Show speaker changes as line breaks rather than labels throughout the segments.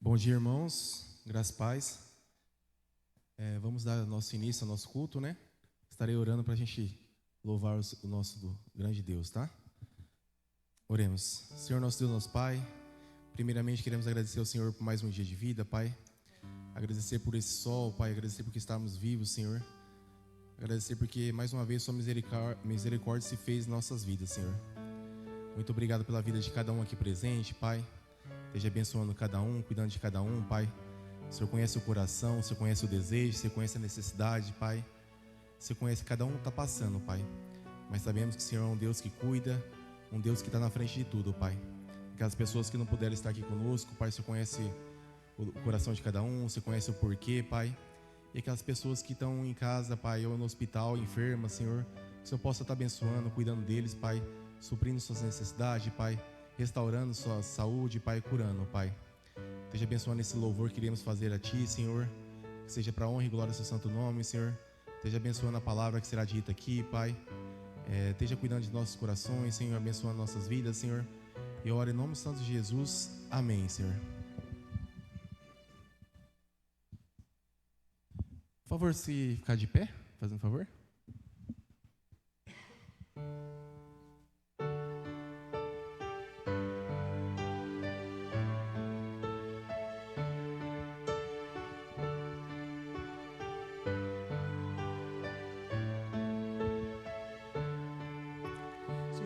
Bom dia, irmãos. Graças e paz. Vamos dar nosso início ao nosso culto, né? Estarei orando para a gente louvar o nosso grande Deus, tá? Oremos. Senhor, nosso Deus, nosso Pai, primeiramente queremos agradecer ao Senhor por mais um dia de vida, Pai. Agradecer por esse sol, Pai. Agradecer porque estamos vivos, Senhor. Agradecer porque mais uma vez sua misericórdia se fez em nossas vidas, Senhor. Muito obrigado pela vida de cada um aqui presente, Pai. Esteja abençoando cada um, cuidando de cada um, Pai. O Senhor conhece o coração, o Senhor conhece o desejo, o Senhor conhece a necessidade, Pai. O Senhor conhece cada um que está passando, Pai. Mas sabemos que o Senhor é um Deus que cuida, um Deus que está na frente de tudo, Pai. Aquelas pessoas que não puderam estar aqui conosco, Pai, o Senhor conhece o coração de cada um, o Senhor conhece o porquê, Pai. E aquelas pessoas que estão em casa, Pai, ou no hospital, enfermas, Senhor, que o Senhor possa estar abençoando, cuidando deles, Pai, suprindo suas necessidades, Pai, restaurando sua saúde, Pai, curando, Pai. Esteja abençoando esse louvor que iremos fazer a Ti, Senhor, que seja para a honra e glória do Seu santo nome, Senhor. Esteja abençoando a palavra que será dita aqui, Pai. Esteja cuidando de nossos corações, Senhor, abençoando nossas vidas, Senhor. E eu oro em nome santo de Jesus. Amém, Senhor. Por favor, se ficar de pé, fazendo um favor.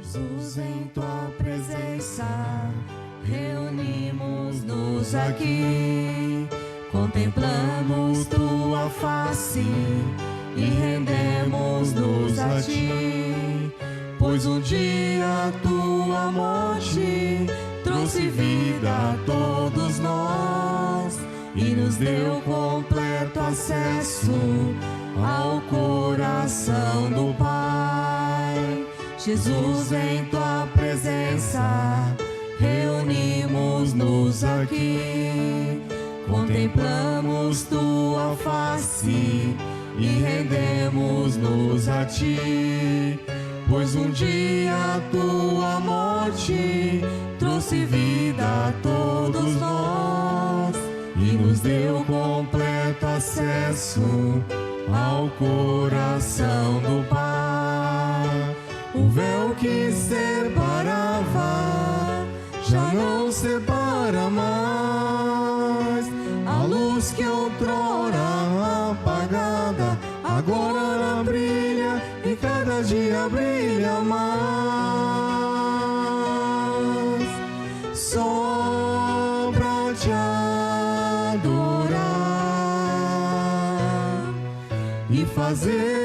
Jesus, em tua presença, reunimos-nos aqui, contemplamos tua face e rendemos-nos a ti, pois um dia tua morte trouxe vida a todos nós e nos deu completo acesso ao coração do Pai. Jesus, em tua presença, reunimos-nos aqui, contemplamos tua face e rendemos-nos a ti, pois um dia tua morte trouxe vida a todos nós e nos deu completo acesso ao coração do Pai. O véu que separava já não separa mais. A luz que outrora apagada agora brilha e cada dia brilha mais. Só pra te adorar e fazer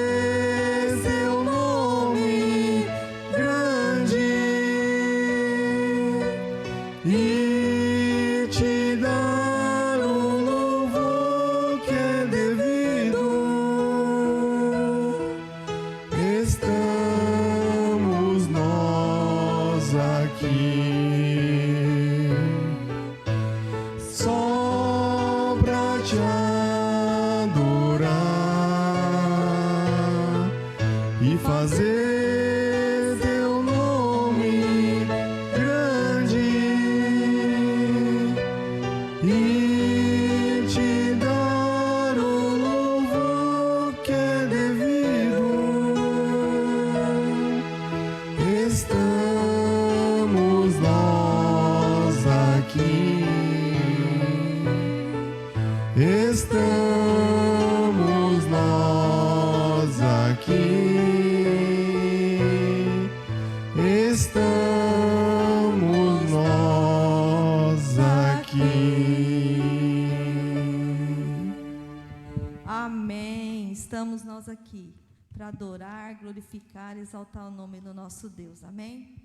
adorar, glorificar, exaltar o nome do nosso Deus, amém?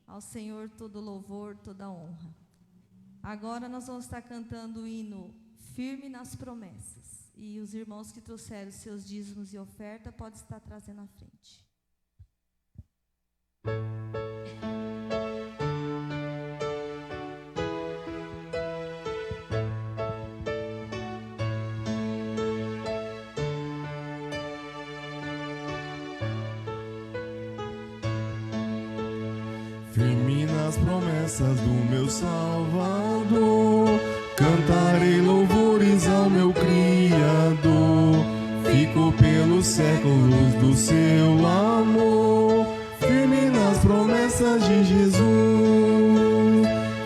Ao Senhor todo louvor, toda honra. Agora nós vamos estar cantando o hino Firme nas Promessas, e os irmãos que trouxeram seus dízimos e oferta podem estar trazendo à frente.
Firme nas promessas do meu Salvador, cantarei louvores ao meu Criador. Fico pelos séculos do seu amor, firme nas promessas de Jesus.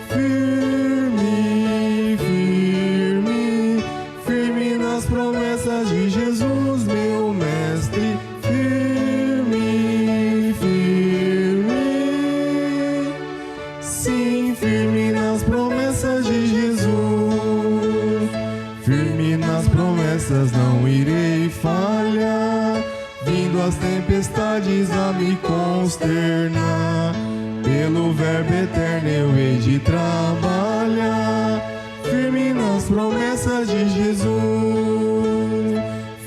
Firme, firme, firme nas promessas de Jesus, meu mestre. Firme, firme, sim, firme nas promessas de Jesus. Firme nas promessas, não irei falhar, vindo as tempestades a me consternar. Pelo verbo eterno eu hei de trabalhar, firme nas promessas de Jesus.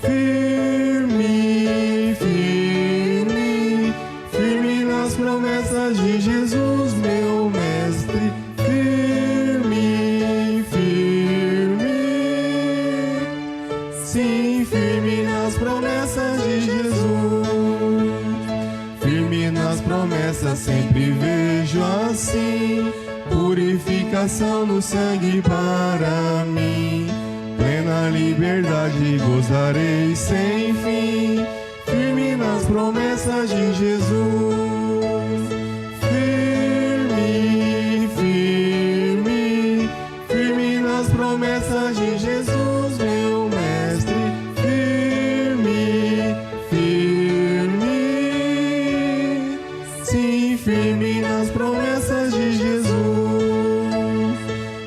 Firme, firme, firme nas promessas de Jesus, meu mestre. Firme, firme, sim, firme nas promessas de Jesus. Firme nas promessas, sempre vejo assim, purificação no sangue para mim. Plena liberdade gozarei sem fim, firme nas promessas de Jesus. Firme, firme, firme nas promessas de Jesus, meu mestre. Firme, firme, sim, firme nas promessas de Jesus.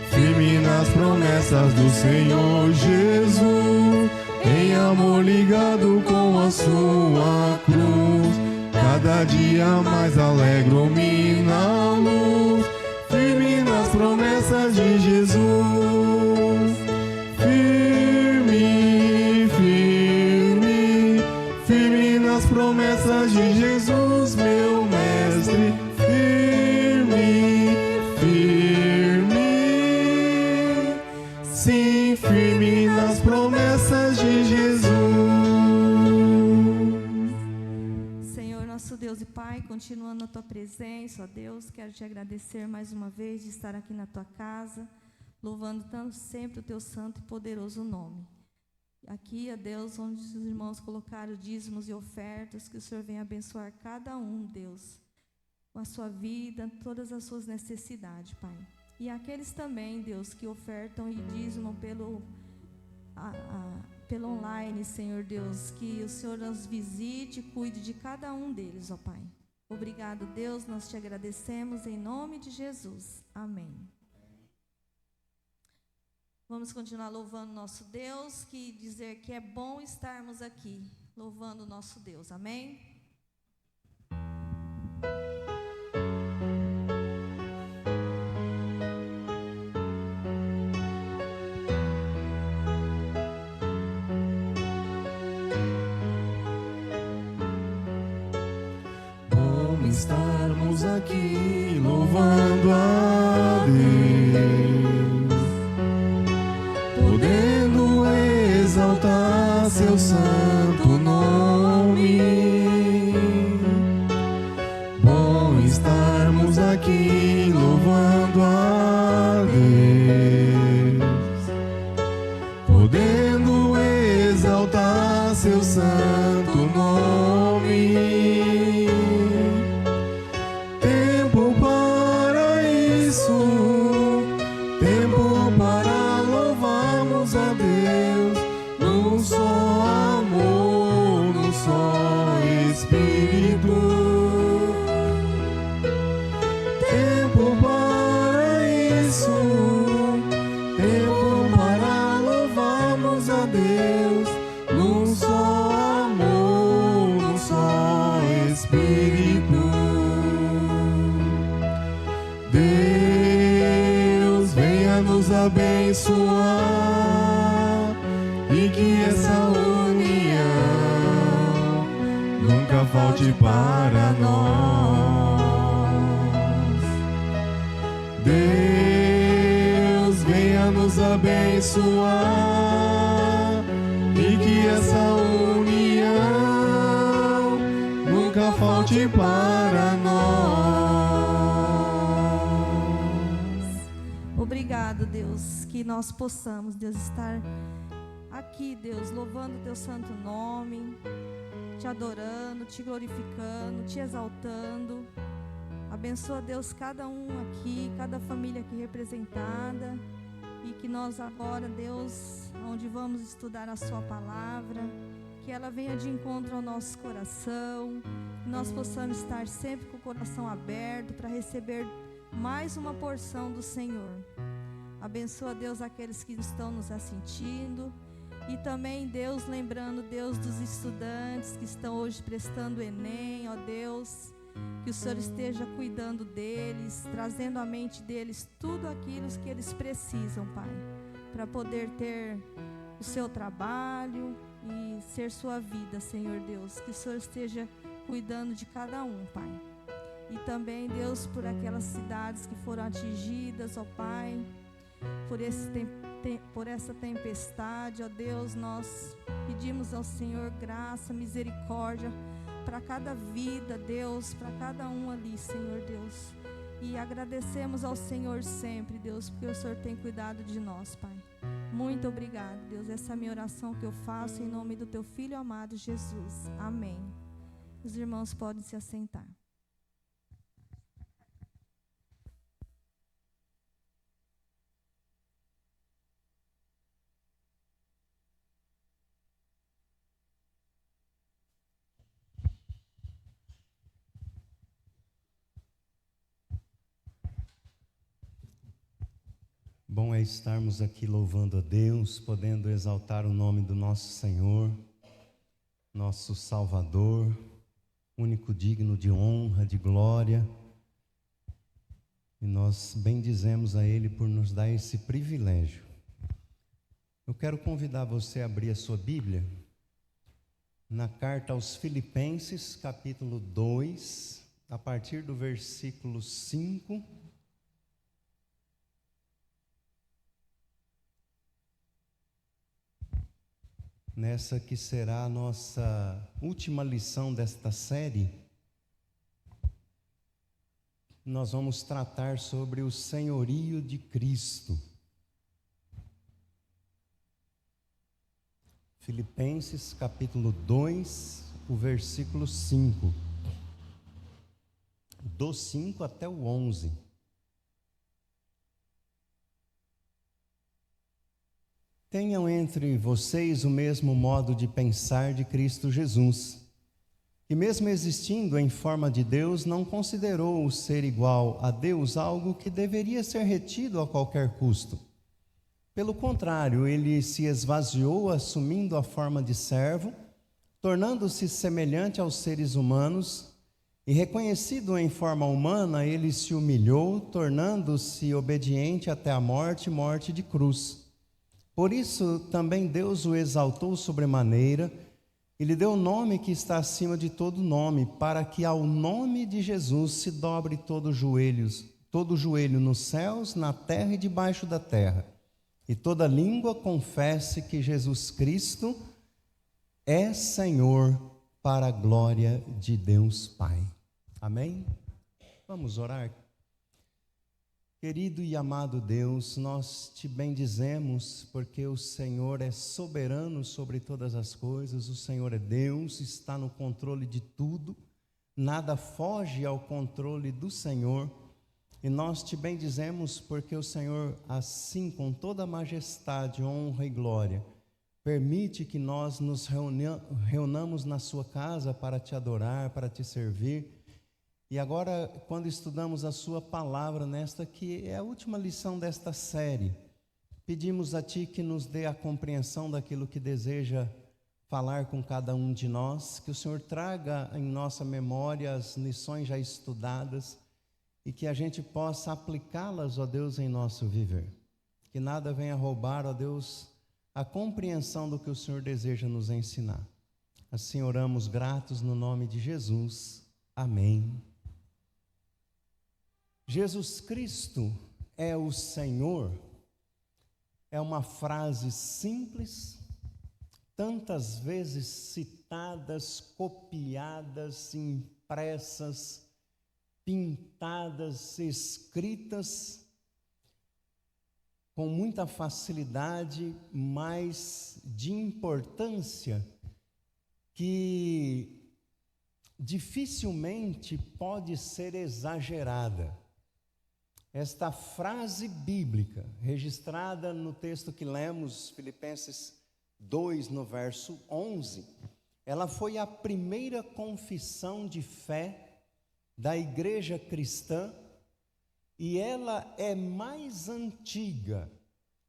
Firme nas promessas do Senhor Jesus, em amor ligado com a sua cruz. Cada dia mais alegro-me na luz, firme nas promessas de Jesus. Firme, firme, firme nas promessas de Jesus, meu mestre. Firme, firme, sim, firme nas promessas de Jesus.
Senhor, nosso Deus e Pai, continuando a Tua presença, ó Deus, quero Te agradecer mais uma vez de estar aqui na Tua casa, louvando tanto sempre o Teu santo e poderoso nome. Aqui, ó Deus, onde os irmãos colocaram dízimos e ofertas, que o Senhor venha abençoar cada um, Deus, com a sua vida, todas as suas necessidades, Pai. E aqueles também, Deus, que ofertam e dízimam pelo online, Senhor Deus, que o Senhor nos visite e cuide de cada um deles, ó Pai. Obrigado, Deus, nós Te agradecemos em nome de Jesus. Amém. Vamos continuar louvando nosso Deus, que dizer que é bom estarmos aqui, louvando nosso Deus. Amém?
Bom estarmos aqui louvando a Deus, podendo exaltar seu santo nome. Bom estarmos aqui louvando a Deus, podendo exaltar seu santo nome. Tempo para isso, tempo para louvarmos a Deus, num só amor, num só Espírito. Tempo para isso, tempo para louvarmos a Deus, num só amor, num só Espírito. Deus venha nos abençoar e que essa união nunca falte para nós. Deus venha nos abençoar e que essa união nunca falte para nós.
Obrigado, Deus, que nós possamos, Deus, estar aqui, Deus, louvando o teu santo nome, te adorando, te glorificando, te exaltando. Abençoa, Deus, cada um aqui, cada família aqui representada, e que nós agora, Deus, onde vamos estudar a sua palavra, que ela venha de encontro ao nosso coração, que nós possamos estar sempre com o coração aberto para receber mais uma porção do Senhor. Abençoa, Deus, aqueles que estão nos assistindo, e também, Deus, lembrando, Deus, dos estudantes que estão hoje prestando o Enem, ó Deus, que o Senhor esteja cuidando deles, trazendo à mente deles tudo aquilo que eles precisam, Pai, para poder ter o seu trabalho e ser sua vida, Senhor Deus. Que o Senhor esteja cuidando de cada um, Pai. E também, Deus, por aquelas cidades que foram atingidas, ó Pai, por essa tempestade, ó Deus, nós pedimos ao Senhor graça, misericórdia para cada vida, Deus, para cada um ali, Senhor Deus. E agradecemos ao Senhor sempre, Deus, porque o Senhor tem cuidado de nós, Pai. Muito obrigado, Deus. Essa é a minha oração que eu faço em nome do teu Filho amado Jesus. Amém. Os irmãos podem se assentar.
Bom é estarmos aqui louvando a Deus, podendo exaltar o nome do nosso Senhor, nosso Salvador, único digno de honra, de glória. E nós bendizemos a Ele por nos dar esse privilégio. Eu quero convidar você a abrir a sua Bíblia na carta aos Filipenses, capítulo 2, a partir do versículo 5. Nessa que será a nossa última lição desta série, nós vamos tratar sobre o senhorio de Cristo. Filipenses capítulo 2, o versículo 5. Do 5 até o 11. Tenham entre vocês o mesmo modo de pensar de Cristo Jesus, que mesmo existindo em forma de Deus, não considerou o ser igual a Deus algo que deveria ser retido a qualquer custo. Pelo contrário, ele se esvaziou assumindo a forma de servo, tornando-se semelhante aos seres humanos, e reconhecido em forma humana, ele se humilhou, tornando-se obediente até a morte, morte de cruz. Por isso também Deus o exaltou sobremaneira e lhe deu o nome que está acima de todo nome, para que ao nome de Jesus se dobre todo joelho nos céus, na terra e debaixo da terra, e toda língua confesse que Jesus Cristo é Senhor, para a glória de Deus Pai. Amém? Vamos orar. Querido e amado Deus, nós te bendizemos porque o Senhor é soberano sobre todas as coisas, o Senhor é Deus, está no controle de tudo, nada foge ao controle do Senhor, e nós te bendizemos porque o Senhor, assim, com toda a majestade, honra e glória, permite que nós nos reunamos na sua casa para te adorar, para te servir. E agora, quando estudamos a sua palavra, nesta que é a última lição desta série, pedimos a ti que nos dê a compreensão daquilo que deseja falar com cada um de nós, que o Senhor traga em nossa memória as lições já estudadas e que a gente possa aplicá-las, ó Deus, em nosso viver. Que nada venha roubar, ó Deus, a compreensão do que o Senhor deseja nos ensinar. Assim oramos gratos no nome de Jesus. Amém. Jesus Cristo é o Senhor, é uma frase simples, tantas vezes citadas, copiadas, impressas, pintadas, escritas, com muita facilidade, mas de importância que dificilmente pode ser exagerada. Esta frase bíblica, registrada no texto que lemos, Filipenses 2, no verso 11, ela foi a primeira confissão de fé da igreja cristã e ela é mais antiga,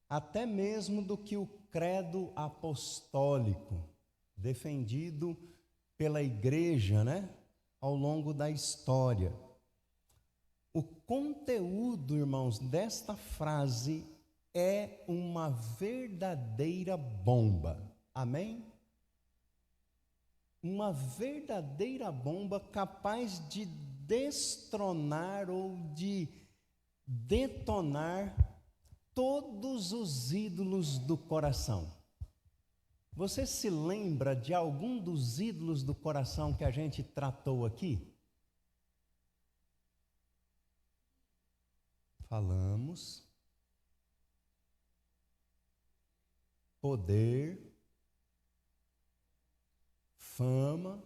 até mesmo do que o credo apostólico, defendido pela igreja, ao longo da história. O conteúdo, irmãos, desta frase é uma verdadeira bomba. Amém? Uma verdadeira bomba capaz de destronar ou de detonar todos os ídolos do coração. Você se lembra de algum dos ídolos do coração que a gente tratou aqui? Falamos. Poder, fama,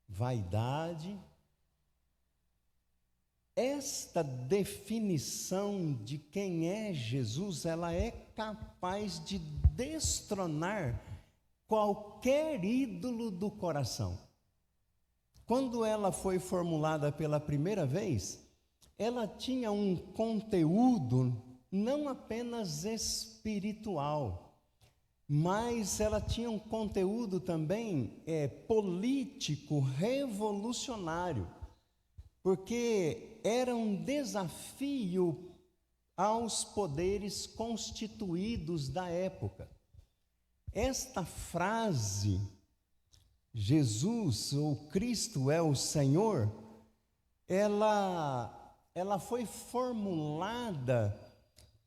vaidade. Esta definição de quem é Jesus, ela é capaz de destronar qualquer ídolo do coração. Quando ela foi formulada pela primeira vez, ela tinha um conteúdo não apenas espiritual, mas ela tinha um conteúdo também político, revolucionário, porque era um desafio aos poderes constituídos da época. Esta frase, Jesus ou Cristo é o Senhor, ela foi formulada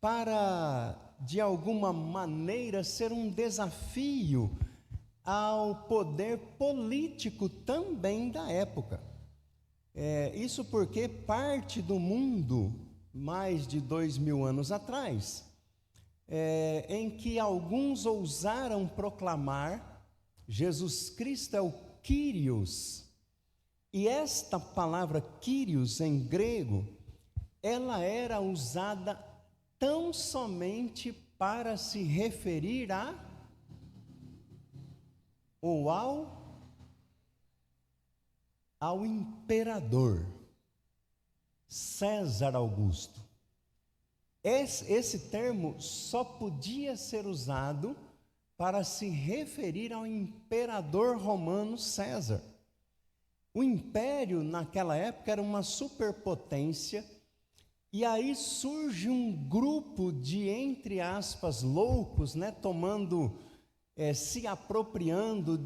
para, de alguma maneira, ser um desafio ao poder político também da época. Isso porque parte do mundo, mais de 2000 anos atrás, em que alguns ousaram proclamar Jesus Cristo é o Kyrios. E esta palavra Kyrios em grego, ela era usada tão somente para se referir a ou ao imperador César Augusto. Esse termo só podia ser usado para se referir ao imperador romano César. O império naquela época era uma superpotência, e aí surge um grupo de, entre aspas, loucos, se apropriando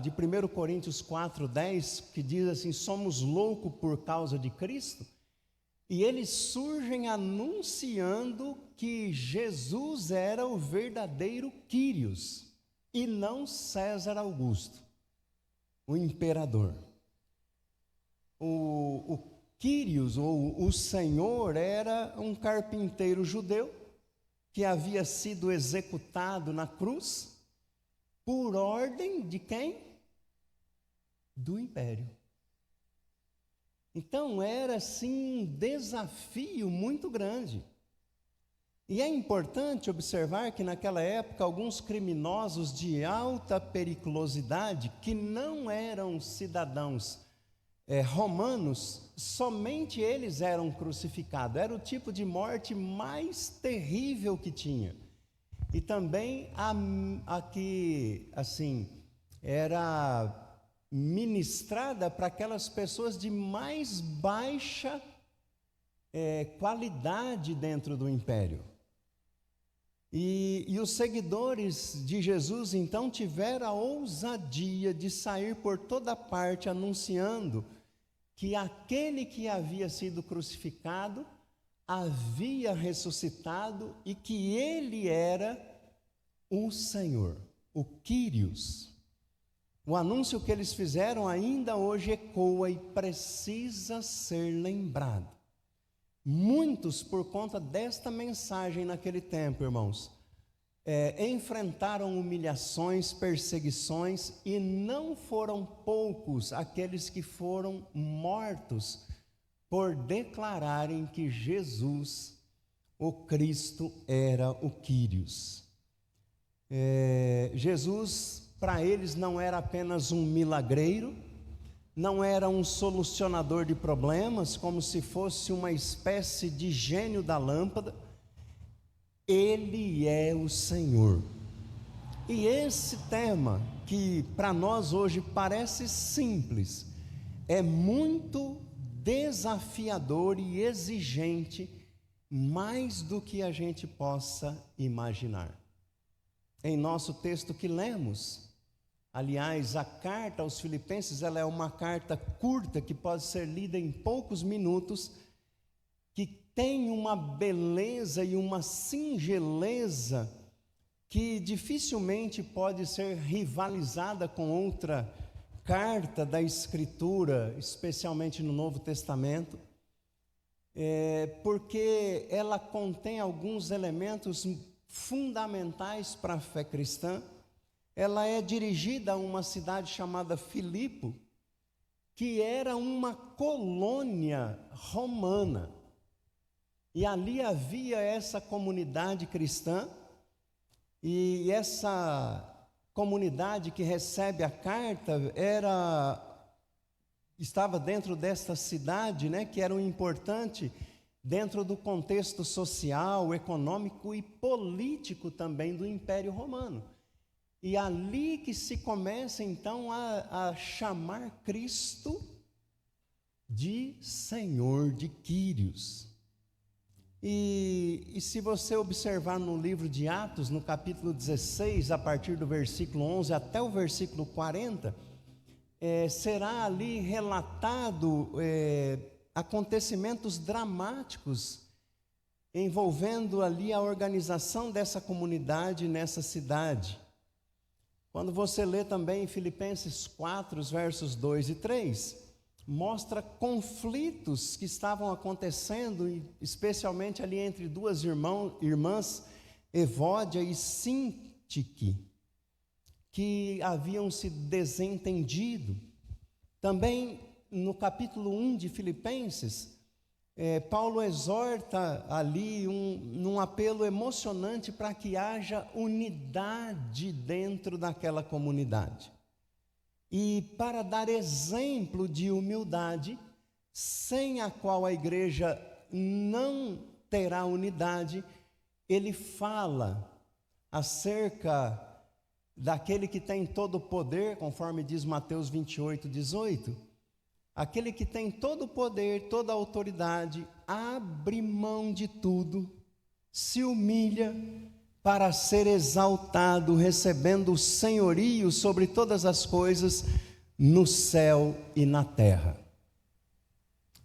de 1 Coríntios 4:10, que diz assim: somos loucos por causa de Cristo, e eles surgem anunciando que Jesus era o verdadeiro Kyrios, e não César Augusto, o imperador. O Kyrios, ou o Senhor, era um carpinteiro judeu que havia sido executado na cruz por ordem de quem? Do império. Então era assim um desafio muito grande. E é importante observar que naquela época alguns criminosos de alta periculosidade, que não eram cidadãos romanos, somente eles eram crucificados. Era o tipo de morte mais terrível que tinha. E também a que, assim, era ministrada para aquelas pessoas de mais baixa qualidade dentro do império. E os seguidores de Jesus, então, tiveram a ousadia de sair por toda parte anunciando que aquele que havia sido crucificado havia ressuscitado e que ele era o Senhor, o Kyrios. O anúncio que eles fizeram ainda hoje ecoa e precisa ser lembrado. Muitos, por conta desta mensagem naquele tempo, irmãos, enfrentaram humilhações, perseguições, e não foram poucos aqueles que foram mortos por declararem que Jesus, o Cristo, era o Quírios. Jesus, para eles, não era apenas um milagreiro, não era um solucionador de problemas, como se fosse uma espécie de gênio da lâmpada. Ele é o Senhor. E esse tema, que para nós hoje parece simples, é muito desafiador e exigente, mais do que a gente possa imaginar. Em nosso texto que lemos, aliás, a carta aos Filipenses, ela é uma carta curta que pode ser lida em poucos minutos, que tem uma beleza e uma singeleza que dificilmente pode ser rivalizada com outra carta da Escritura, especialmente no Novo Testamento, porque ela contém alguns elementos fundamentais para a fé cristã. Ela é dirigida a uma cidade chamada Filipo, que era uma colônia romana, e ali havia essa comunidade cristã, e essa comunidade que recebe a carta estava dentro desta cidade, né, que era um importante dentro do contexto social, econômico e político também do Império Romano. E ali que se começa então a chamar Cristo de Senhor, de Quírios. E se você observar no livro de Atos, no capítulo 16, a partir do versículo 11 até o versículo 40, será ali relatado acontecimentos dramáticos envolvendo ali a organização dessa comunidade nessa cidade. Quando você lê também em Filipenses 4, os versos 2 e 3, mostra conflitos que estavam acontecendo, especialmente ali entre duas irmãs, Evódia e Sintique, que haviam se desentendido. Também no capítulo 1 de Filipenses, Paulo exorta ali num apelo emocionante para que haja unidade dentro daquela comunidade. E para dar exemplo de humildade, sem a qual a igreja não terá unidade, ele fala acerca daquele que tem todo o poder, conforme diz Mateus 28, 18, aquele que tem todo o poder, toda a autoridade, abre mão de tudo, se humilha para ser exaltado, recebendo o senhorio sobre todas as coisas no céu e na terra.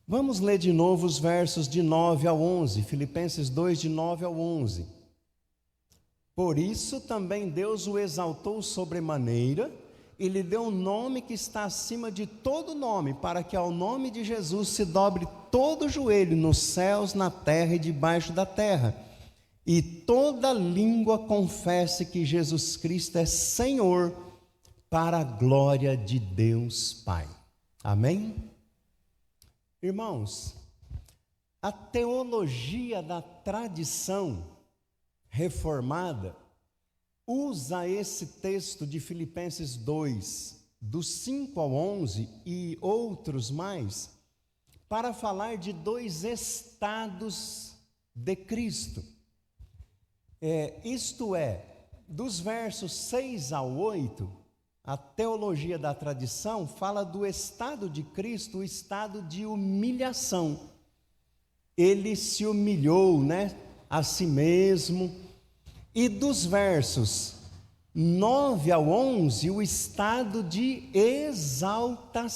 Vamos ler de novo os versos de 9 ao 11, Filipenses 2, de 9 ao 11. Por isso também Deus o exaltou sobremaneira, e lhe deu um nome que está acima de todo nome, para que ao nome de Jesus se dobre todo o joelho, nos céus, na terra e debaixo da terra, e toda língua confesse que Jesus Cristo é Senhor, para a glória de Deus Pai. Amém? Irmãos, a teologia da tradição reformada usa esse texto de Filipenses 2, dos 5 ao 11 e outros mais, para falar de dois estados de Cristo. Isto é, dos versos 6 ao 8, a teologia da tradição fala do estado de Cristo, o estado de humilhação. Ele se humilhou, a si mesmo. E dos versos 9 ao 11, o estado de exaltação.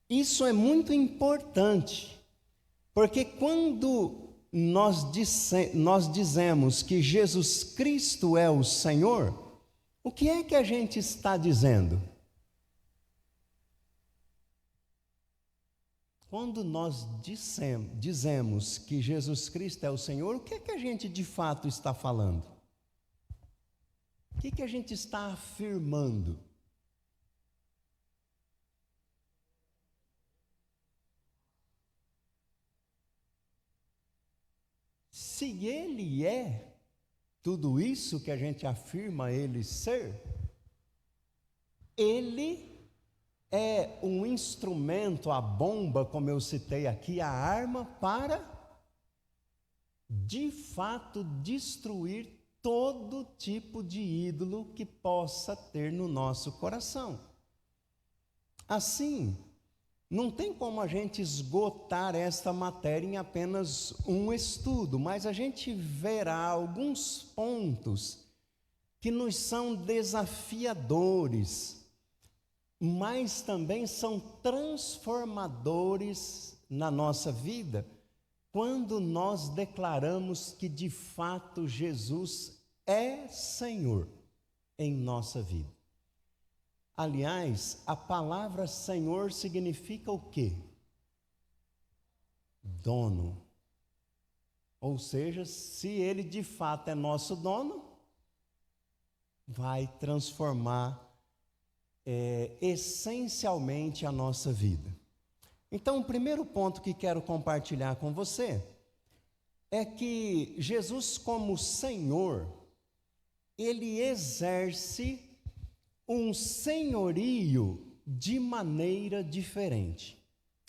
Isso é muito importante, porque quando nós dizemos que Jesus Cristo é o Senhor, O que é que a gente está dizendo? Quando nós dizemos que Jesus Cristo é o Senhor, o que é que a gente de fato está falando? O que é que a gente está afirmando? Se Ele é tudo isso que a gente afirma Ele ser, Ele é um instrumento, a bomba, como eu citei aqui, a arma para, de fato, destruir todo tipo de ídolo que possa ter no nosso coração. Assim, não tem como a gente esgotar esta matéria em apenas um estudo, mas a gente verá alguns pontos que nos são desafiadores, mas também são transformadores na nossa vida, quando nós declaramos que de fato Jesus é Senhor em nossa vida. Aliás, a palavra Senhor significa o quê? Dono. Ou seja, se Ele de fato é nosso dono, vai transformar essencialmente a nossa vida. Então, o primeiro ponto que quero compartilhar com você é que Jesus, como Senhor, Ele exerce um senhorio de maneira diferente.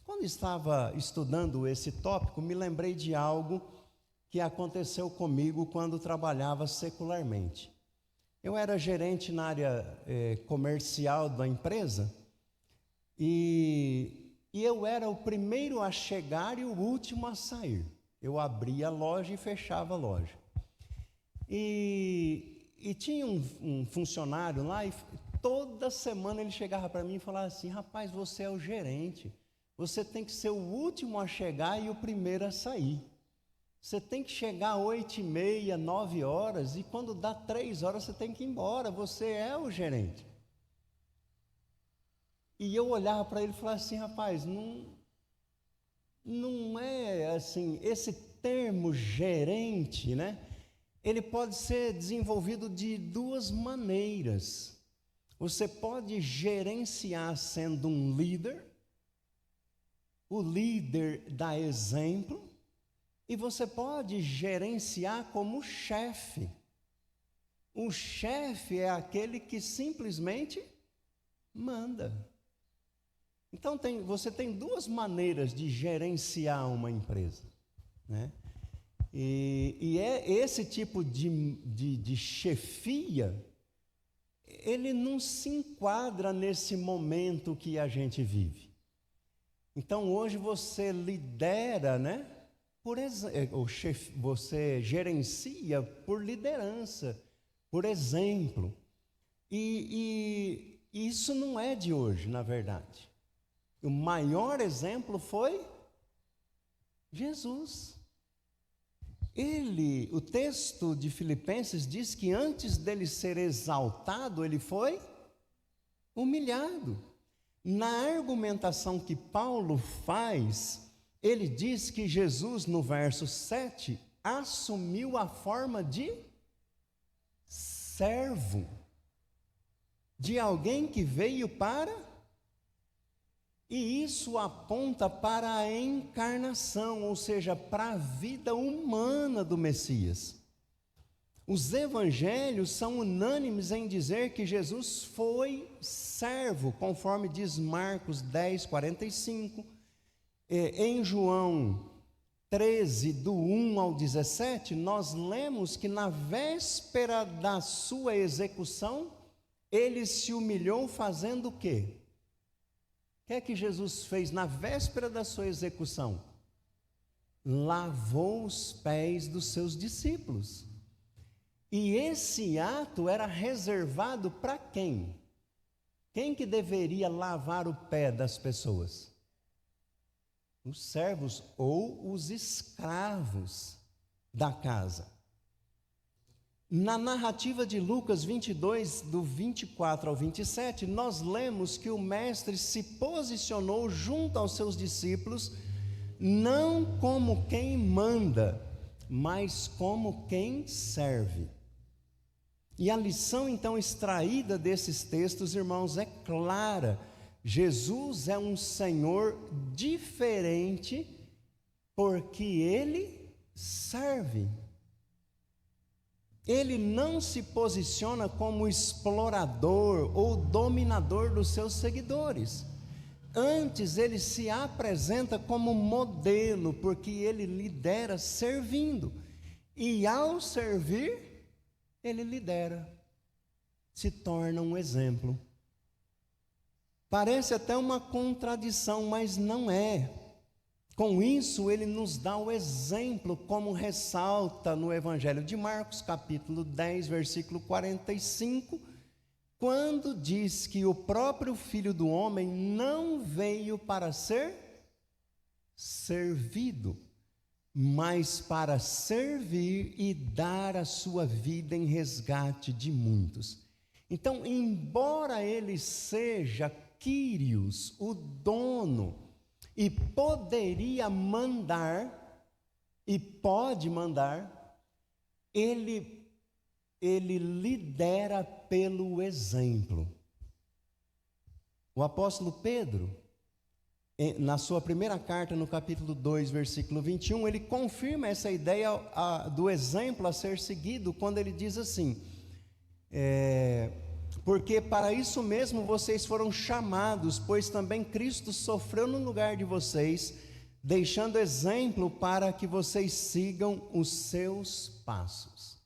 Quando estava estudando esse tópico, me lembrei de algo que aconteceu comigo quando trabalhava secularmente. Eu era gerente na área comercial da empresa e eu era o primeiro a chegar e o último a sair. Eu abria a loja e fechava a loja. E tinha um funcionário lá e toda semana ele chegava para mim e falava assim: rapaz, você é o gerente, você tem que ser o último a chegar e o primeiro a sair. Você tem que chegar às 8h30, 9 horas, e quando dá 3 horas você tem que ir embora, você é o gerente. E eu olhava para ele e falava assim: rapaz, não é assim, esse termo gerente, né? Ele pode ser desenvolvido de duas maneiras. Você pode gerenciar sendo um líder, o líder dá exemplo, e você pode gerenciar como chefe. O chefe é aquele que simplesmente manda. Então, você tem duas maneiras de gerenciar uma empresa, né? E é esse tipo de chefia, ele não se enquadra nesse momento que a gente vive. Então, hoje você lidera, né? Você gerencia por liderança, por exemplo. E isso não é de hoje, na verdade. O maior exemplo foi Jesus. O texto de Filipenses diz que antes dele ser exaltado, ele foi humilhado. Na argumentação que Paulo faz, ele diz que Jesus, no verso 7, assumiu a forma de servo, de alguém que veio para... E isso aponta para a encarnação, ou seja, para a vida humana do Messias. Os evangelhos são unânimes em dizer que Jesus foi servo, conforme diz Marcos 10, 45. Em João 13, do 1 ao 17, nós lemos que na véspera da sua execução, ele se humilhou fazendo o quê? O que é que Jesus fez na véspera da sua execução? Lavou os pés dos seus discípulos. E esse ato era reservado para quem? Quem que deveria lavar o pé das pessoas? Os servos ou os escravos da casa. Na narrativa de Lucas 22, do 24 ao 27, nós lemos que o Mestre se posicionou junto aos seus discípulos, não como quem manda, mas como quem serve. E a lição então extraída desses textos, irmãos, é clara. Jesus é um Senhor diferente, porque Ele serve. Ele não se posiciona como explorador ou dominador dos seus seguidores. Antes, ele se apresenta como modelo, porque ele lidera servindo. E ao servir, ele lidera, se torna um exemplo. Parece até uma contradição, mas não é. Com isso, ele nos dá o exemplo, como ressalta no Evangelho de Marcos, capítulo 10, versículo 45, quando diz que o próprio Filho do Homem não veio para ser servido, mas para servir e dar a sua vida em resgate de muitos. Então, embora ele seja Quírios, o dono, e poderia mandar, e pode mandar, ele lidera pelo exemplo. O apóstolo Pedro, na sua primeira carta, no capítulo 2, versículo 21, ele confirma essa ideia do exemplo a ser seguido, quando ele diz assim, porque para isso mesmo vocês foram chamados, pois também Cristo sofreu no lugar de vocês, deixando exemplo para que vocês sigam os seus passos.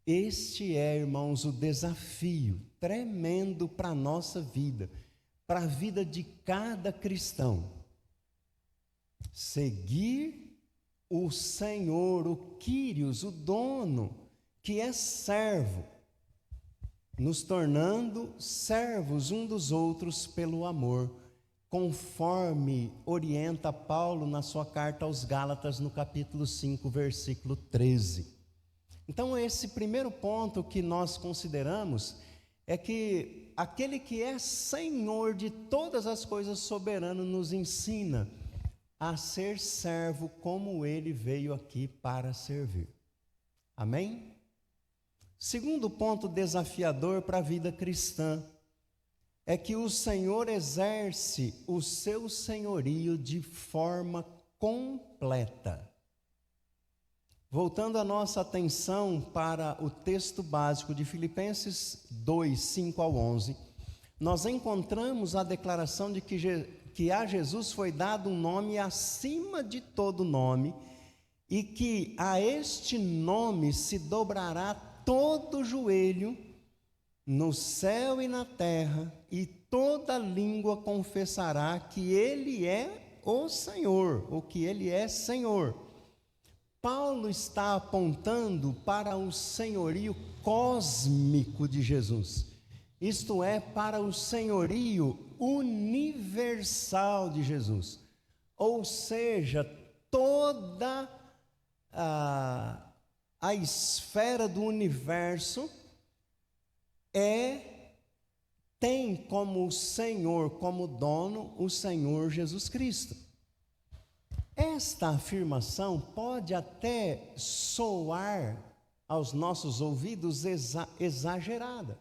Este é, irmãos, o desafio tremendo para a nossa vida, para a vida de cada cristão. Seguir o Senhor, o Quírios, o dono, que é servo, nos tornando servos um dos outros pelo amor, conforme orienta Paulo na sua carta aos Gálatas, no capítulo 5, versículo 13. Então, esse primeiro ponto que nós consideramos é que aquele que é Senhor de todas as coisas, soberano, nos ensina a ser servo como Ele veio aqui para servir. Amém? Segundo ponto desafiador para a vida cristã é que o Senhor exerce o seu senhorio de forma completa. Voltando a nossa atenção para o texto básico de Filipenses 2, 5 ao 11, nós encontramos a declaração de que a Jesus foi dado um nome acima de todo nome, e que a este nome se dobrará todo joelho no céu e na terra, e toda língua confessará que Ele é o Senhor, ou que Ele é Senhor. Paulo está apontando para o senhorio cósmico de Jesus, isto é, para o senhorio universal de Jesus, ou seja, toda a esfera do universo tem como Senhor, como dono, o Senhor Jesus Cristo. Esta afirmação pode até soar aos nossos ouvidos exagerada.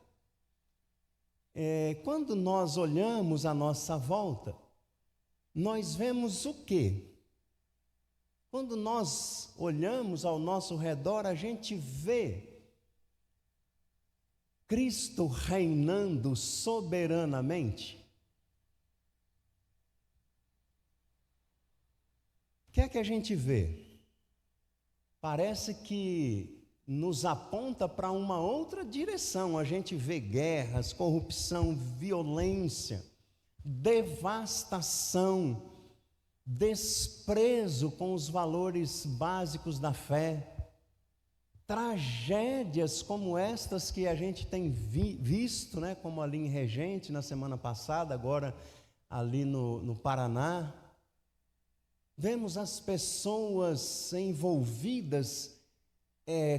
Quando nós olhamos à nossa volta, nós vemos o quê? Quando nós olhamos ao nosso redor, a gente vê Cristo reinando soberanamente. O que é que a gente vê? Parece que nos aponta para uma outra direção. A gente vê guerras, corrupção, violência, devastação, desprezo com os valores básicos da fé, tragédias como estas que a gente tem visto, né, como ali em Regente na semana passada, agora ali no Paraná. Vemos as pessoas envolvidas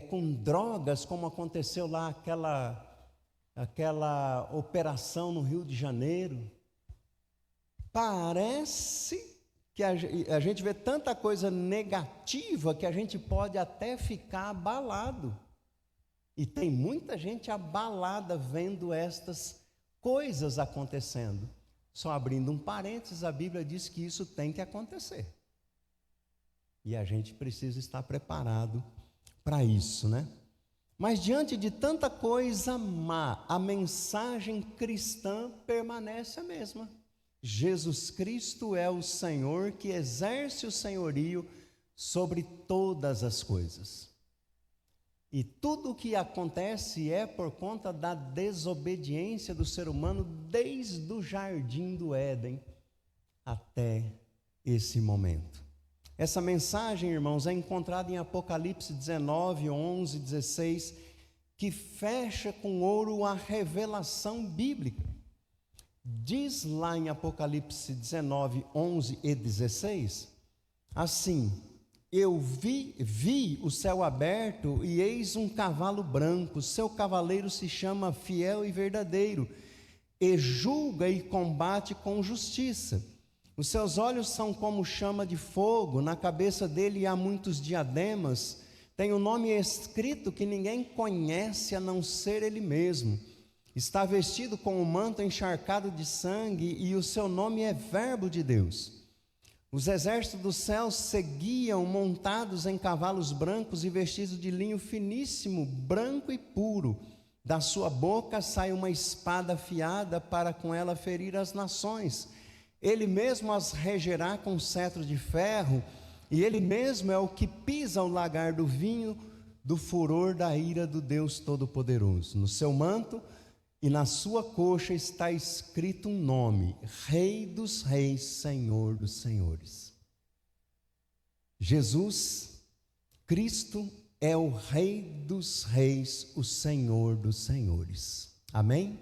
com drogas, como aconteceu lá aquela operação no Rio de Janeiro. Parece que a gente vê tanta coisa negativa que a gente pode até ficar abalado. E tem muita gente abalada vendo estas coisas acontecendo. Só abrindo um parênteses, a Bíblia diz que isso tem que acontecer. E a gente precisa estar preparado para isso, né? Mas diante de tanta coisa má, a mensagem cristã permanece a mesma. Jesus Cristo é o Senhor que exerce o senhorio sobre todas as coisas. E tudo o que acontece é por conta da desobediência do ser humano desde o jardim do Éden até esse momento. Essa mensagem, irmãos, é encontrada em Apocalipse 19, 11, 16, que fecha com ouro a revelação bíblica. Diz lá em Apocalipse 19, 11 e 16, assim: eu vi o céu aberto e eis um cavalo branco, seu cavaleiro se chama Fiel e Verdadeiro, e julga e combate com justiça. Os seus olhos são como chama de fogo, na cabeça dele há muitos diademas, tem um nome escrito que ninguém conhece a não ser ele mesmo. Está vestido com um manto encharcado de sangue e o seu nome é Verbo de Deus. Os exércitos dos céus seguiam montados em cavalos brancos e vestidos de linho finíssimo, branco e puro. Da sua boca sai uma espada afiada para com ela ferir as nações. Ele mesmo as regerá com cetro de ferro, e ele mesmo é o que pisa o lagar do vinho do furor da ira do Deus Todo-Poderoso. No seu manto e na sua coxa está escrito um nome: Rei dos Reis, Senhor dos Senhores. Jesus Cristo é o Rei dos Reis, o Senhor dos Senhores. Amém?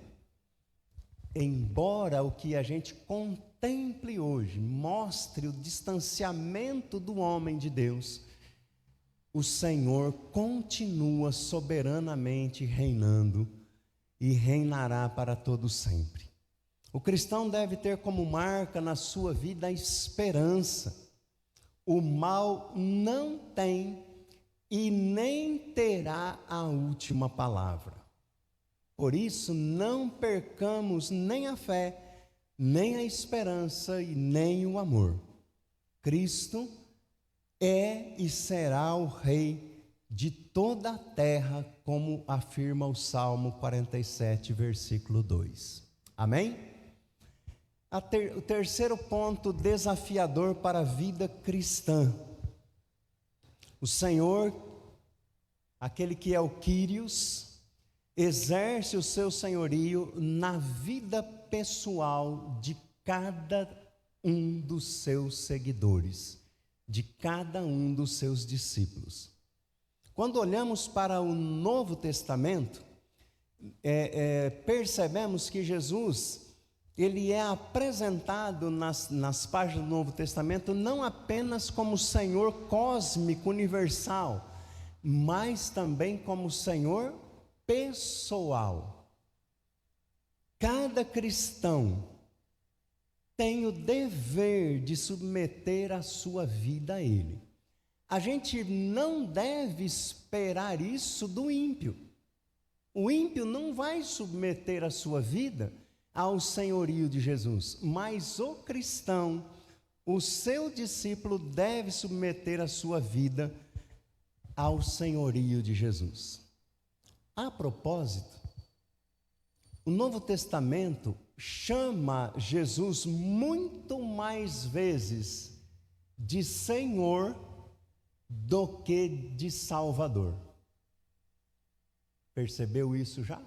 Embora o que a gente contemple hoje mostre o distanciamento do homem de Deus, o Senhor continua soberanamente reinando e reinará para todo sempre. O cristão deve ter como marca na sua vida a esperança. O mal não tem e nem terá a última palavra. Por isso, não percamos nem a fé, nem a esperança e nem o amor. Cristo é e será o Rei de toda a terra, como afirma o Salmo 47, versículo 2. Amém? O terceiro ponto desafiador para a vida cristã. O Senhor, aquele que é o Quírios, exerce o seu senhorio na vida pessoal de cada um dos seus seguidores, de cada um dos seus discípulos. Quando olhamos para o Novo Testamento, percebemos que Jesus, ele é apresentado nas páginas do Novo Testamento não apenas como Senhor cósmico universal, mas também como Senhor pessoal. Cada cristão tem o dever de submeter a sua vida a Ele. A gente não deve esperar isso do ímpio. O ímpio não vai submeter a sua vida ao senhorio de Jesus, mas o cristão, o seu discípulo, deve submeter a sua vida ao senhorio de Jesus. A propósito, o Novo Testamento chama Jesus muito mais vezes de Senhor do que de Salvador. Percebeu isso já?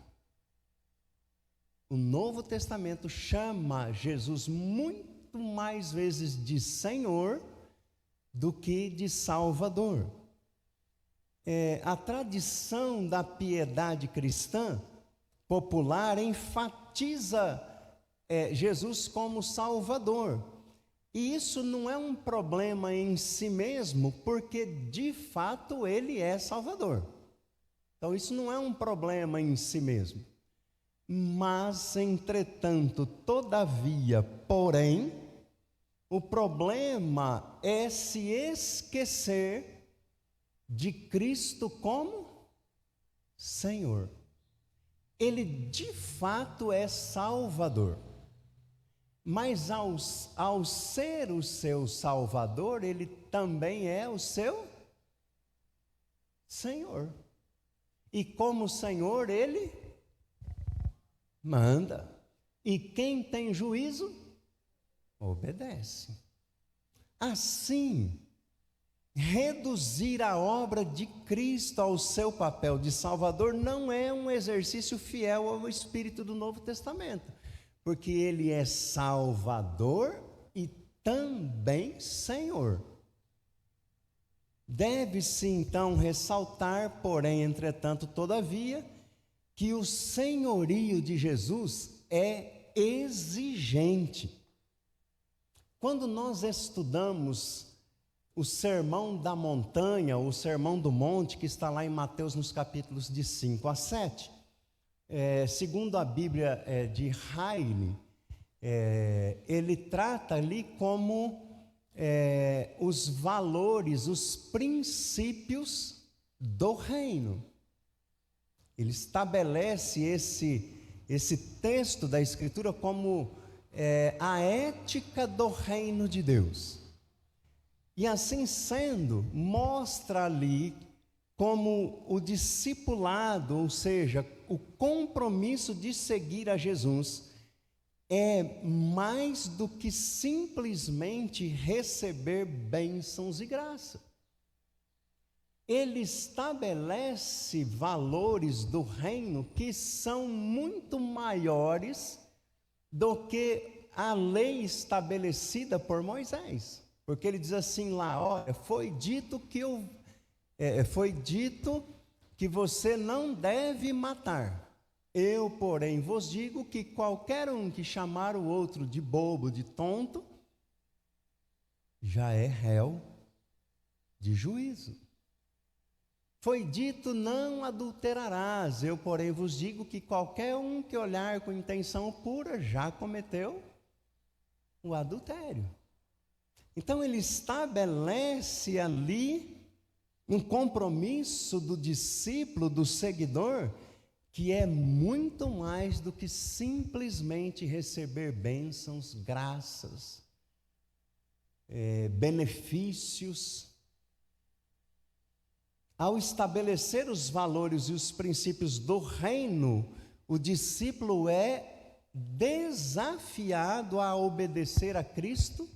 O Novo Testamento chama Jesus muito mais vezes de Senhor do que de Salvador. A tradição da piedade cristã popular enfatiza Jesus como Salvador. E isso não é um problema em si mesmo, porque de fato Ele é Salvador. Então isso não é um problema em si mesmo. Mas, entretanto, todavia, porém, o problema é se esquecer de Cristo como Senhor. Ele de fato é Salvador. Mas ao ser o seu Salvador, Ele também é o seu Senhor. E como Senhor, Ele manda. E quem tem juízo, obedece. Assim, reduzir a obra de Cristo ao seu papel de Salvador não é um exercício fiel ao espírito do Novo Testamento, porque Ele é Salvador e também Senhor. Deve-se então ressaltar, porém, entretanto, todavia, que o senhorio de Jesus é exigente. Quando nós estudamos o Sermão da Montanha, o Sermão do Monte, que está lá em Mateus nos capítulos de 5 a 7, segundo a Bíblia de Riley, ele trata ali como os valores, os princípios do reino. Ele estabelece esse texto da Escritura como a ética do reino de Deus. E assim sendo, mostra ali como o discipulado, ou seja, o compromisso de seguir a Jesus, é mais do que simplesmente receber bênçãos e graça. Ele estabelece valores do reino que são muito maiores do que a lei estabelecida por Moisés. Porque ele diz assim lá, olha, foi dito que você não deve matar. Eu, porém, vos digo que qualquer um que chamar o outro de bobo, de tonto, já é réu de juízo. Foi dito, não adulterarás. Eu, porém, vos digo que qualquer um que olhar com intenção pura já cometeu o adultério. Então ele estabelece ali um compromisso do discípulo, do seguidor, que é muito mais do que simplesmente receber bênçãos, graças, benefícios. Ao estabelecer os valores e os princípios do reino, o discípulo é desafiado a obedecer a Cristo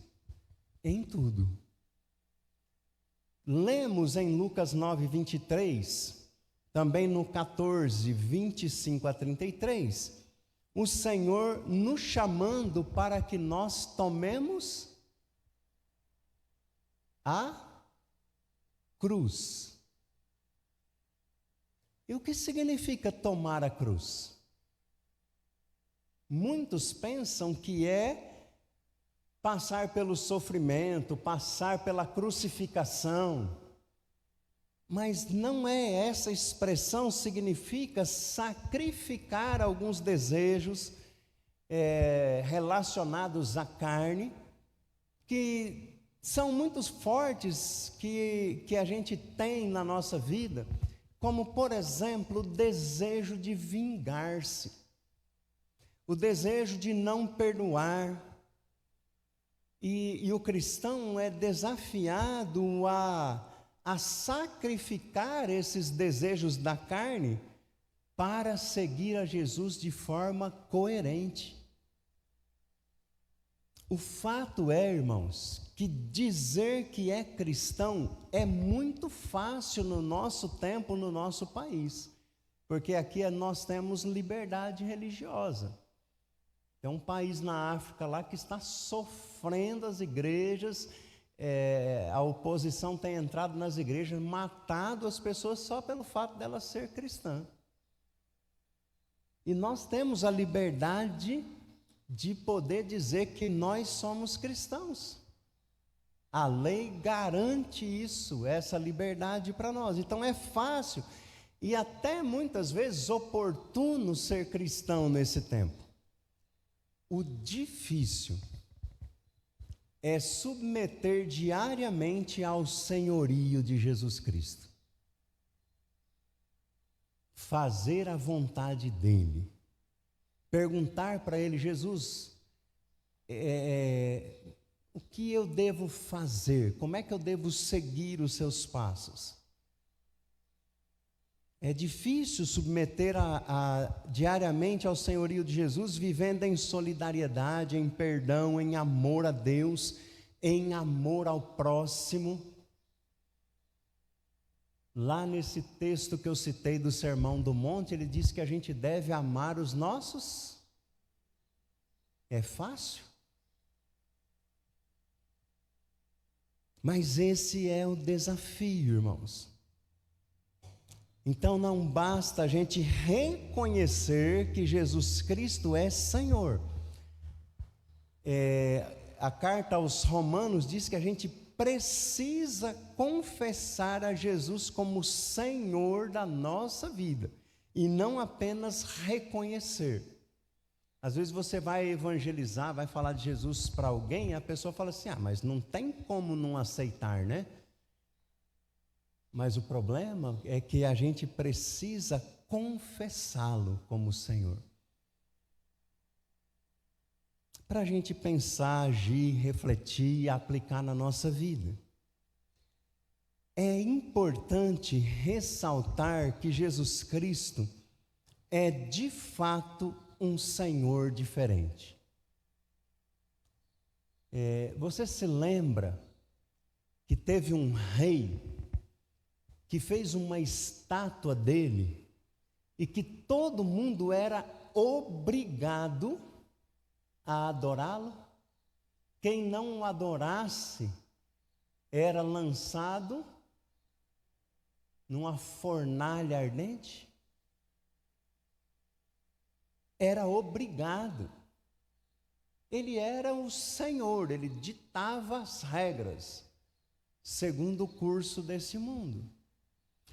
em tudo. Lemos em Lucas 9, 23, também no 14, 25 a 33, o Senhor nos chamando para que nós tomemos a cruz. E o que significa tomar a cruz? Muitos pensam que é passar pelo sofrimento, passar pela crucificação. Mas não é essa expressão, significa sacrificar alguns desejos relacionados à carne, que são muito fortes que a gente tem na nossa vida, como, por exemplo, o desejo de vingar-se, o desejo de não perdoar. E o cristão é desafiado a sacrificar esses desejos da carne para seguir a Jesus de forma coerente. O fato é, irmãos, que dizer que é cristão é muito fácil no nosso tempo, no nosso país, porque aqui nós temos liberdade religiosa. Tem um país na África lá que está sofrendo as igrejas, a oposição tem entrado nas igrejas, matado as pessoas só pelo fato delas ser cristã. E nós temos a liberdade de poder dizer que nós somos cristãos. A lei garante isso, essa liberdade para nós. Então é fácil e até muitas vezes oportuno ser cristão nesse tempo. O difícil é submeter diariamente ao senhorio de Jesus Cristo. Fazer a vontade dele. Perguntar para ele: Jesus, o que eu devo fazer? Como é que eu devo seguir os seus passos? É difícil submeter diariamente ao senhorio de Jesus, vivendo em solidariedade, em perdão, em amor a Deus, em amor ao próximo. Lá nesse texto que eu citei do Sermão do Monte, ele diz que a gente deve amar os nossos. É fácil? Mas esse é o desafio, irmãos. Então não basta a gente reconhecer que Jesus Cristo é Senhor. A carta aos Romanos diz que a gente precisa confessar a Jesus como Senhor da nossa vida, e não apenas reconhecer. Às vezes você vai evangelizar, vai falar de Jesus para alguém, e a pessoa fala assim: mas não tem como não aceitar, né? Mas o problema é que a gente precisa confessá-lo como Senhor. Para a gente pensar, agir, refletir e aplicar na nossa vida. É importante ressaltar que Jesus Cristo é de fato um Senhor diferente. Você se lembra que teve um rei que fez uma estátua dele e que todo mundo era obrigado a adorá-lo? Quem não o adorasse era lançado numa fornalha ardente? Era obrigado. Ele era o Senhor, ele ditava as regras segundo o curso desse mundo.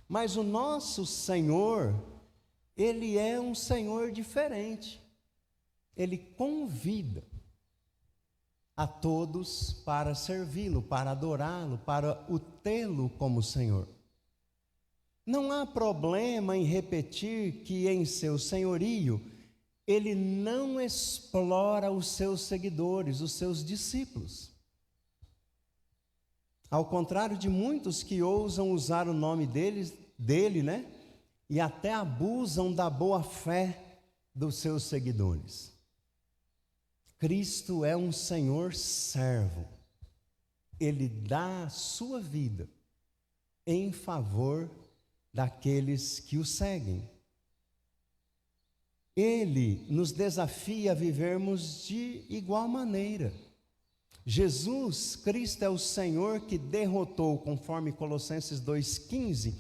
Mas o nosso Senhor, ele é um Senhor diferente. Ele convida a todos para servi-lo, para adorá-lo, para o tê-lo como Senhor. Não há problema em repetir que em seu senhorio, ele não explora os seus seguidores, os seus discípulos. Ao contrário de muitos que ousam usar o nome dele, né? E até abusam da boa fé dos seus seguidores. Cristo é um Senhor servo. Ele dá a sua vida em favor daqueles que o seguem. Ele nos desafia a vivermos de igual maneira. Jesus Cristo é o Senhor que derrotou, conforme Colossenses 2,15,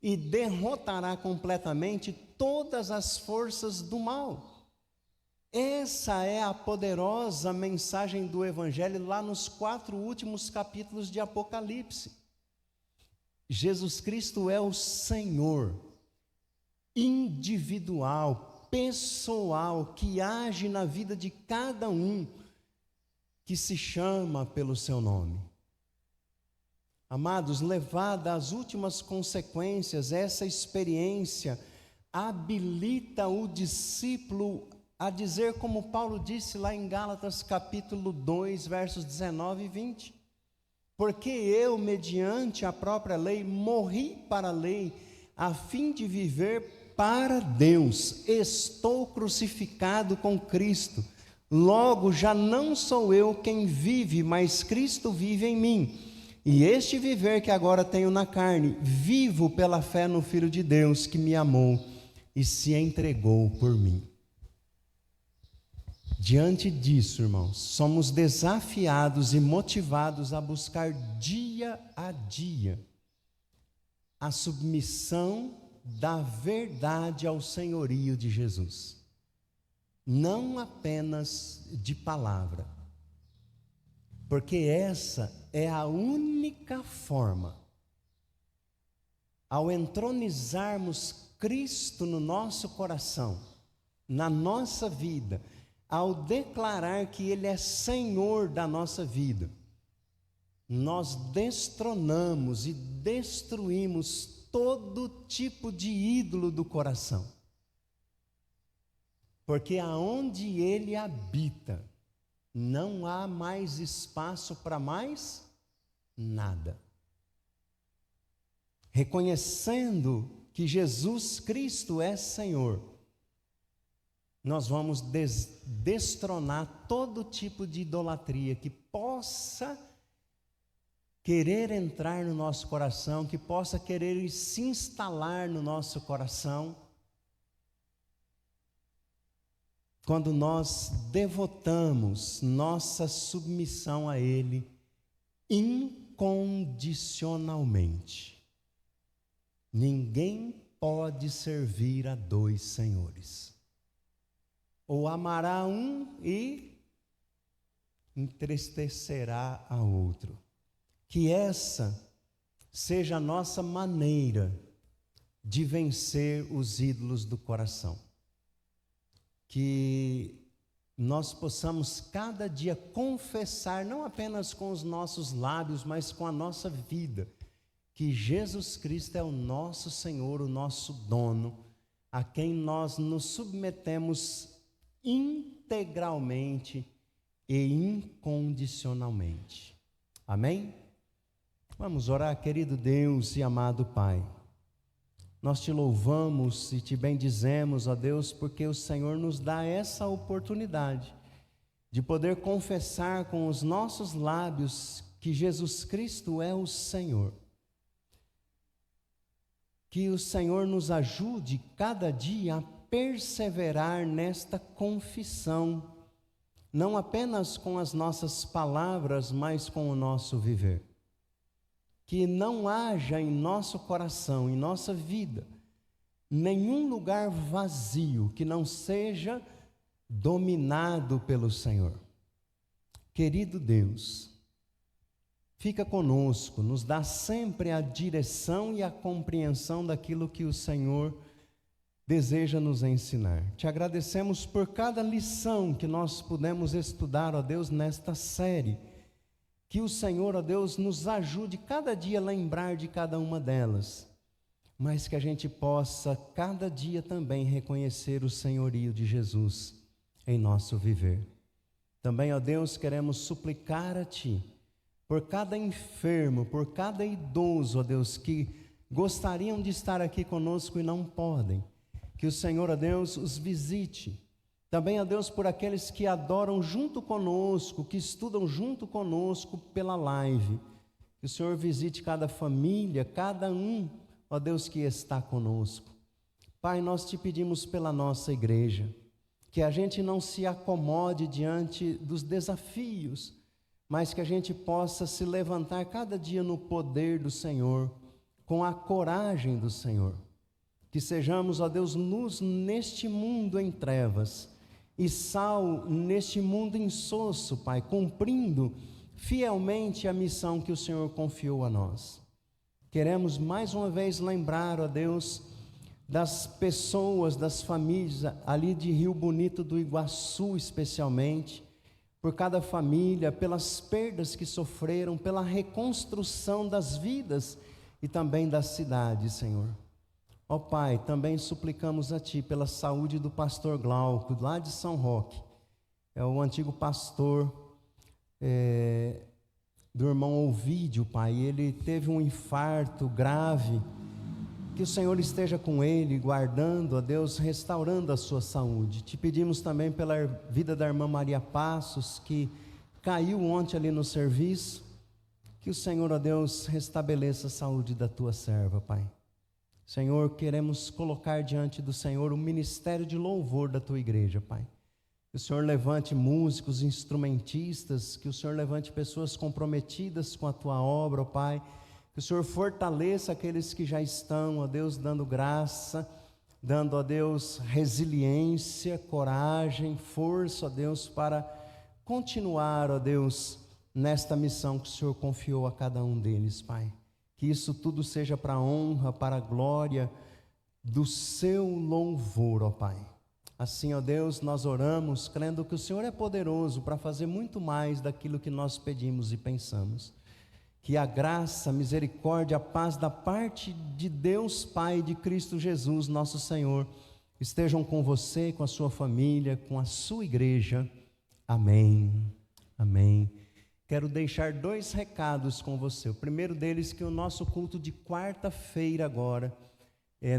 e derrotará completamente todas as forças do mal. Essa é a poderosa mensagem do Evangelho lá nos 4 últimos capítulos de Apocalipse. Jesus Cristo é o Senhor individual, pessoal, que age na vida de cada um que se chama pelo seu nome. Amados, levada às últimas consequências, essa experiência habilita o discípulo a dizer como Paulo disse lá em Gálatas capítulo 2, versos 19 e 20. Porque eu, mediante a própria lei, morri para a lei, a fim de viver para Deus. Estou crucificado com Cristo. Logo, já não sou eu quem vive, mas Cristo vive em mim. E este viver que agora tenho na carne, vivo pela fé no Filho de Deus que me amou e se entregou por mim. Diante disso, irmãos, somos desafiados e motivados a buscar dia a dia a submissão da verdade ao senhorio de Jesus. Não apenas de palavra. Porque essa é a única forma, ao entronizarmos Cristo no nosso coração, na nossa vida, ao declarar que Ele é Senhor da nossa vida, nós destronamos e destruímos todo tipo de ídolo do coração. Porque aonde Ele habita, não há mais espaço para mais nada. Reconhecendo que Jesus Cristo é Senhor, nós vamos destronar todo tipo de idolatria que possa querer entrar no nosso coração, que possa querer se instalar no nosso coração, quando nós devotamos nossa submissão a Ele incondicionalmente. Ninguém pode servir a dois senhores. Ou amará um e entristecerá a outro. Que essa seja a nossa maneira de vencer os ídolos do coração. Que nós possamos cada dia confessar, não apenas com os nossos lábios, mas com a nossa vida, que Jesus Cristo é o nosso Senhor, o nosso dono, a quem nós nos submetemos integralmente e incondicionalmente. Amém? Vamos orar, querido Deus e amado Pai. Nós te louvamos e te bendizemos, ó Deus, porque o Senhor nos dá essa oportunidade de poder confessar com os nossos lábios que Jesus Cristo é o Senhor. Que o Senhor nos ajude cada dia a perseverar nesta confissão, não apenas com as nossas palavras, mas com o nosso viver. Que não haja em nosso coração, em nossa vida, nenhum lugar vazio que não seja dominado pelo Senhor. Querido Deus, fica conosco, nos dá sempre a direção e a compreensão daquilo que o Senhor deseja nos ensinar. Te agradecemos por cada lição que nós pudemos estudar, ó Deus, nesta série. Que o Senhor, ó Deus, nos ajude cada dia a lembrar de cada uma delas, mas que a gente possa cada dia também reconhecer o senhorio de Jesus em nosso viver. Também, ó Deus, queremos suplicar a Ti, por cada enfermo, por cada idoso, ó Deus, que gostariam de estar aqui conosco e não podem, que o Senhor, ó Deus, os visite. Também, ó Deus, por aqueles que adoram junto conosco, que estudam junto conosco pela live. Que o Senhor visite cada família, cada um, ó Deus, que está conosco. Pai, nós te pedimos pela nossa igreja, que a gente não se acomode diante dos desafios, mas que a gente possa se levantar cada dia no poder do Senhor, com a coragem do Senhor. Que sejamos, ó Deus, luz neste mundo em trevas, e sal neste mundo insosso, Pai, cumprindo fielmente a missão que o Senhor confiou a nós. Queremos mais uma vez lembrar, ó Deus, das pessoas, das famílias ali de Rio Bonito do Iguaçu especialmente, por cada família, pelas perdas que sofreram, pela reconstrução das vidas e também da cidade, Senhor. Ó Pai, também suplicamos a Ti pela saúde do pastor Glauco, lá de São Roque. É o antigo pastor do irmão Ovídio, Pai. Ele teve um infarto grave. Que o Senhor esteja com ele, guardando, ó Deus, restaurando a sua saúde. Te pedimos também pela vida da irmã Maria Passos, que caiu ontem ali no serviço. Que o Senhor, ó Deus, restabeleça a saúde da Tua serva, Pai. Senhor, queremos colocar diante do Senhor o ministério de louvor da Tua igreja, Pai. Que o Senhor levante músicos, instrumentistas, que o Senhor levante pessoas comprometidas com a Tua obra, ó Pai. Que o Senhor fortaleça aqueles que já estão, ó Deus, dando graça, dando, ó Deus, resiliência, coragem, força, ó Deus, para continuar, ó Deus, nesta missão que o Senhor confiou a cada um deles, Pai. Que isso tudo seja para a honra, para a glória do seu louvor, ó Pai. Assim, ó Deus, nós oramos crendo que o Senhor é poderoso para fazer muito mais daquilo que nós pedimos e pensamos. Que a graça, a misericórdia, a paz da parte de Deus Pai e de Cristo Jesus, nosso Senhor, estejam com você, com a sua família, com a sua igreja. Amém. Amém. Quero deixar 2 recados com você. O primeiro deles que o nosso culto de quarta-feira agora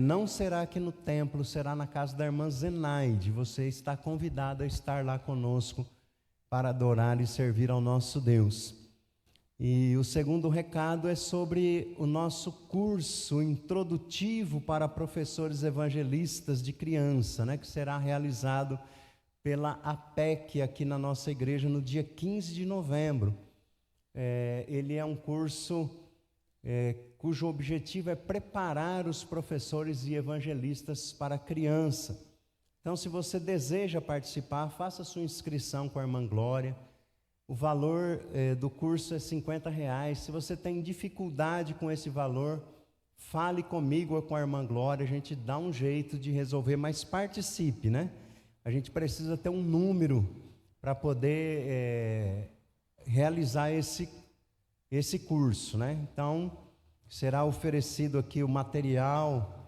não será aqui no templo, será na casa da irmã Zenaide. Você está convidado a estar lá conosco para adorar e servir ao nosso Deus. E o segundo recado é sobre o nosso curso introdutivo para professores evangelistas de criança, que será realizado pela APEC aqui na nossa igreja no dia 15 de novembro. Ele é um curso cujo objetivo é preparar os professores e evangelistas para a criança. Então, se você deseja participar, faça sua inscrição com a irmã Glória. O valor do curso é R$50. Se você tem dificuldade com esse valor, fale comigo ou com a irmã Glória, a gente dá um jeito de resolver, mas participe, A gente precisa ter um número para poder realizar esse curso, Então, será oferecido aqui o material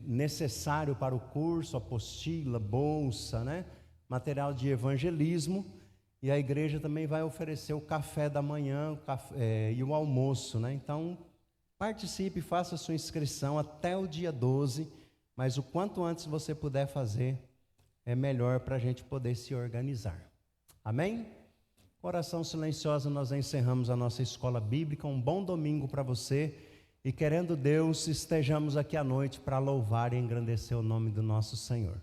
necessário para o curso, apostila, bolsa, material de evangelismo. E a igreja também vai oferecer o café da manhã e o almoço, Então, participe, faça a sua inscrição até o dia 12, mas o quanto antes você puder fazer, é melhor para a gente poder se organizar. Amém? Oração silenciosa, nós encerramos a nossa escola bíblica. Um bom domingo para você. E querendo Deus, estejamos aqui à noite para louvar e engrandecer o nome do nosso Senhor.